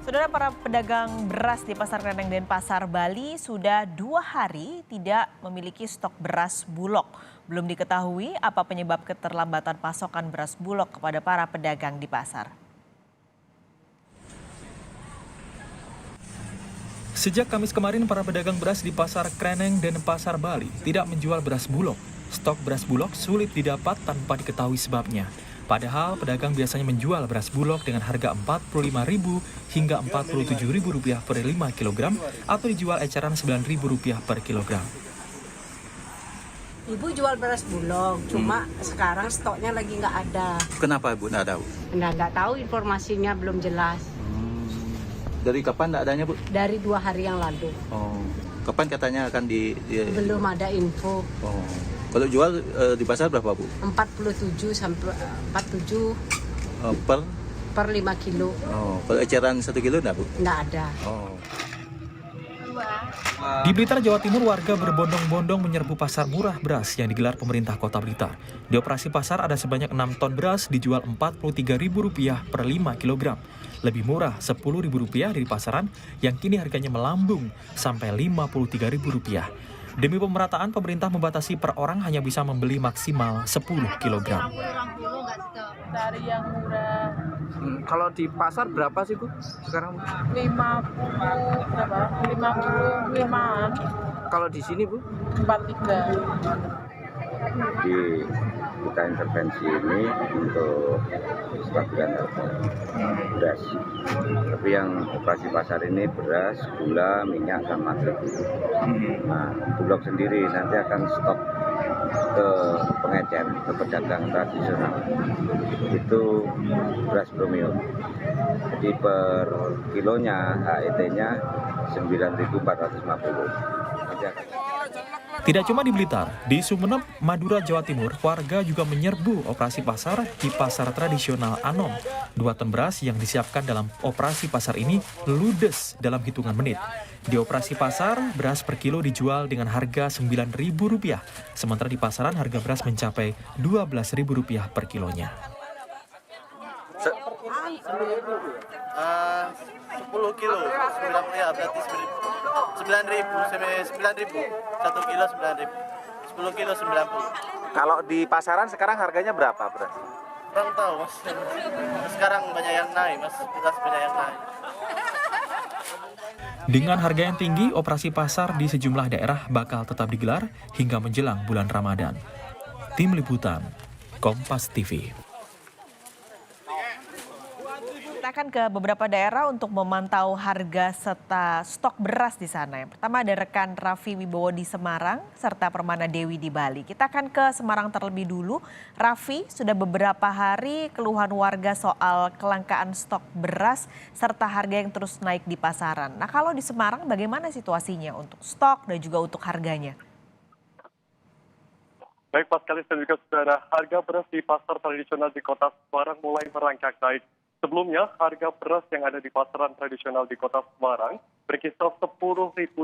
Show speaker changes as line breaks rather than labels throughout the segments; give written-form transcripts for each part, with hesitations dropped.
Saudara, para pedagang beras di Pasar Kreneng dan Pasar Bali sudah 2 hari tidak memiliki stok beras Bulog. Belum diketahui apa penyebab keterlambatan pasokan beras Bulog kepada para pedagang di pasar.
Sejak Kamis kemarin, para pedagang beras di Pasar Kreneng dan Pasar Bali tidak menjual beras Bulog. Stok beras Bulog sulit didapat tanpa diketahui sebabnya. Padahal pedagang biasanya menjual beras Bulog dengan harga Rp45.000 hingga Rp47.000 per 5 kg atau dijual eceran Rp9.000 per kilogram.
Ibu jual beras Bulog, cuma sekarang stoknya lagi nggak ada.
Kenapa Ibu nggak tahu?
Nggak tahu, informasinya belum jelas.
Dari kapan nggak adanya Bu?
Dari 2 hari yang lalu.
Oh, kapan katanya akan
Belum ada info.
Oh, kalau jual di pasar berapa Bu?
47 sampai 47
Per?
5 kilo.
Oh, kalau eceran 1 kilo nggak Bu?
Nggak ada.
Oh.
Di Blitar, Jawa Timur, warga berbondong-bondong menyerbu pasar murah beras yang digelar pemerintah Kota Blitar. Di operasi pasar ada sebanyak 6 ton beras dijual Rp43.000 per 5 kg. Lebih murah Rp10.000 dari pasaran yang kini harganya melambung sampai Rp53.000. Demi pemerataan, pemerintah membatasi per orang hanya bisa membeli maksimal 10 kg.
Dari yang murah
Kalau di pasar berapa sih Bu sekarang?
50 berapa? 55-an,
Kalau di sini Bu?
43.
Jadi kita intervensi ini untuk stabilan harga beras. Tapi yang operasi pasar ini beras, gula, minyak, sama terigu. Nah, Bulog sendiri nanti akan stok ke pengecer, ke pedagang tradisional. Itu beras premium. Jadi per kilonya HET-nya 9.450. Nanti akan.
Tidak cuma di Blitar, di Sumeneb, Madura, Jawa Timur, warga juga menyerbu operasi pasar di pasar tradisional Anom. 2 ton beras yang disiapkan dalam operasi pasar ini ludes dalam hitungan menit. Di operasi pasar, beras per kilo dijual dengan harga Rp9.000, sementara di pasaran harga beras mencapai Rp12.000 per kilonya.
10 kilo, 9 ya berarti 9.000 sampai 9.000, 1 kilo 9.000, 10 kilo 90.
Kalau di pasaran sekarang harganya berapa beras?
Kurang tahu mas, sekarang banyak yang naik mas, beras banyak yang naik.
Dengan harga yang tinggi, operasi pasar di sejumlah daerah bakal tetap digelar hingga menjelang bulan Ramadan. Tim Liputan, Kompas TV.
Kita akan ke beberapa daerah untuk memantau harga serta stok beras di sana. Yang pertama ada rekan Raffi Wibowo di Semarang serta Permana Dewi di Bali. Kita akan ke Semarang terlebih dulu. Raffi, sudah beberapa hari keluhan warga soal kelangkaan stok beras serta harga yang terus naik di pasaran. Nah, kalau di Semarang bagaimana situasinya untuk stok dan juga untuk harganya?
Baik Pak Kalis dan juga saudara, harga beras di pasar tradisional di kota Semarang mulai merangkak naik. Sebelumnya, harga beras yang ada di pasaran tradisional di kota Semarang berkisar Rp10.000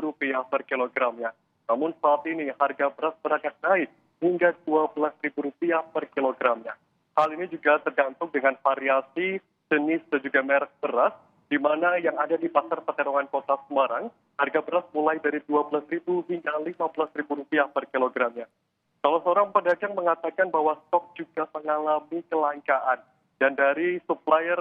per kilogramnya. Namun saat ini harga beras merangkak naik hingga Rp12.000 per kilogramnya. Hal ini juga tergantung dengan variasi, jenis dan juga merek beras, di mana yang ada di pasar perdagangan kota Semarang, harga beras mulai dari Rp12.000 hingga Rp15.000 per kilogramnya. Salah seorang pedagang mengatakan bahwa stok juga mengalami kelangkaan. Dan dari supplier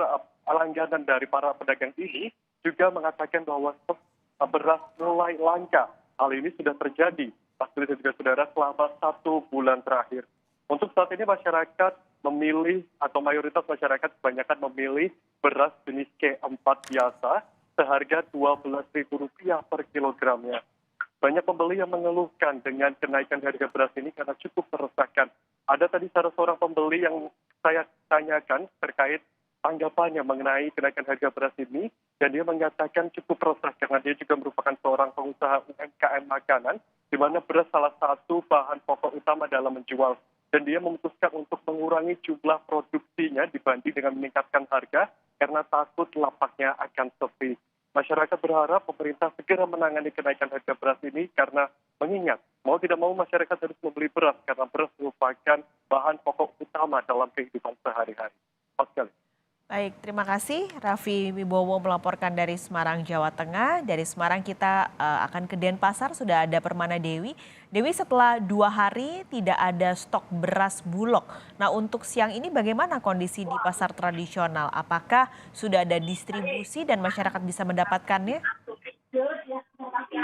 langganan dari para pedagang ini juga mengatakan bahwa stok beras mulai langka. Hal ini sudah terjadi, Pak Suli dan juga saudara, selama 1 bulan terakhir. Untuk saat ini masyarakat memilih atau mayoritas masyarakat kebanyakan memilih beras jenis K4 biasa seharga Rp12.000 per kilogramnya. Banyak pembeli yang mengeluhkan dengan kenaikan harga beras ini karena cukup meresahkan. Ada tadi salah seorang pembeli yang saya tanyakan terkait tanggapannya mengenai kenaikan harga beras ini, dan dia mengatakan cukup resah karena dia juga merupakan seorang pengusaha UMKM makanan, di mana beras salah satu bahan pokok utama dalam menjual. Dan dia memutuskan untuk mengurangi jumlah produksinya dibanding dengan meningkatkan harga karena takut lapaknya akan sepi. Masyarakat berharap pemerintah segera menangani kenaikan harga beras ini karena mengingat mau tidak mau masyarakat harus membeli beras karena beras merupakan bahan pokok utama dalam kehidupan sehari-hari. Pak Sekali.
Baik, terima kasih Raffi Wibowo melaporkan dari Semarang, Jawa Tengah. Dari Semarang kita akan ke Denpasar, sudah ada Permana Dewi. Dewi, setelah 2 hari tidak ada stok beras Bulog. Nah, untuk siang ini bagaimana kondisi di pasar tradisional? Apakah sudah ada distribusi dan masyarakat bisa mendapatkannya?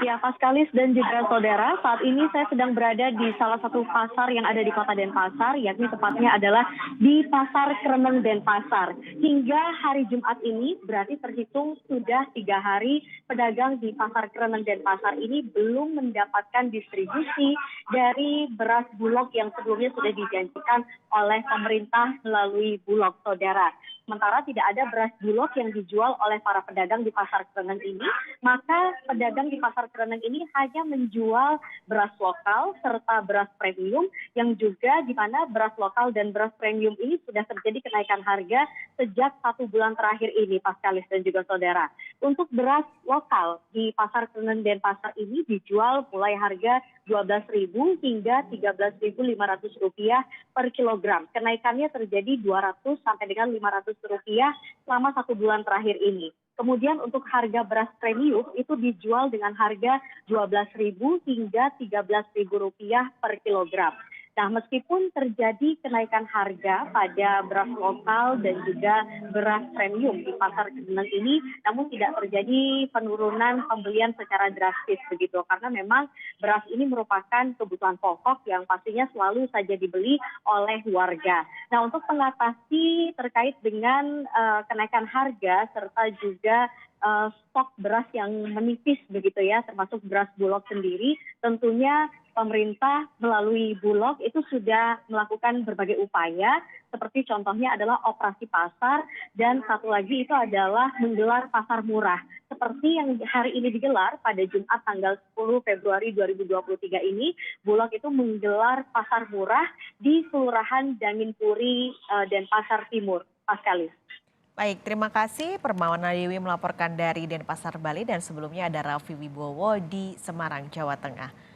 Ya, Paskalis dan juga saudara, saat ini saya sedang berada di salah satu pasar yang ada di kota Denpasar, yakni tepatnya adalah di Pasar Kreneng Denpasar. Hingga hari Jumat ini berarti terhitung sudah 3 hari pedagang di Pasar Kreneng Denpasar ini belum mendapatkan distribusi dari beras Bulog yang sebelumnya sudah dijanjikan oleh pemerintah melalui Bulog, saudara. Sementara tidak ada beras Bulog yang dijual oleh para pedagang di Pasar Kreneng ini, maka pedagang di Pasar Kreneng ini hanya menjual beras lokal serta beras premium, yang juga di mana beras lokal dan beras premium ini sudah terjadi kenaikan harga sejak 1 bulan terakhir ini, Paskalis dan juga saudara. Untuk beras lokal di Pasar Kreneng Denpasar ini dijual mulai harga Rp12.000 hingga Rp13.500 per kilogram. Kenaikannya terjadi Rp200 sampai dengan Rp500 selama 1 bulan terakhir ini. Kemudian untuk harga beras premium itu dijual dengan harga Rp12.000 hingga Rp13.000 per kilogram. Nah, meskipun terjadi kenaikan harga pada beras lokal dan juga beras premium di Pasar Kreneng ini, namun tidak terjadi penurunan pembelian secara drastis begitu, karena memang beras ini merupakan kebutuhan pokok yang pastinya selalu saja dibeli oleh warga. Nah, untuk mengatasi terkait dengan kenaikan harga serta juga stok beras yang menipis begitu ya, termasuk beras Bulog sendiri, tentunya pemerintah melalui Bulog itu sudah melakukan berbagai upaya, seperti contohnya adalah operasi pasar, dan satu lagi itu adalah menggelar pasar murah. Seperti yang hari ini digelar pada Jumat tanggal 10 Februari 2023 ini, Bulog itu menggelar pasar murah di Kelurahan Danginpuri, Denpasar Timur. Paskalis.
Baik, terima kasih Permana Dewi melaporkan dari Denpasar, Bali, dan sebelumnya ada Raffi Wibowo di Semarang, Jawa Tengah.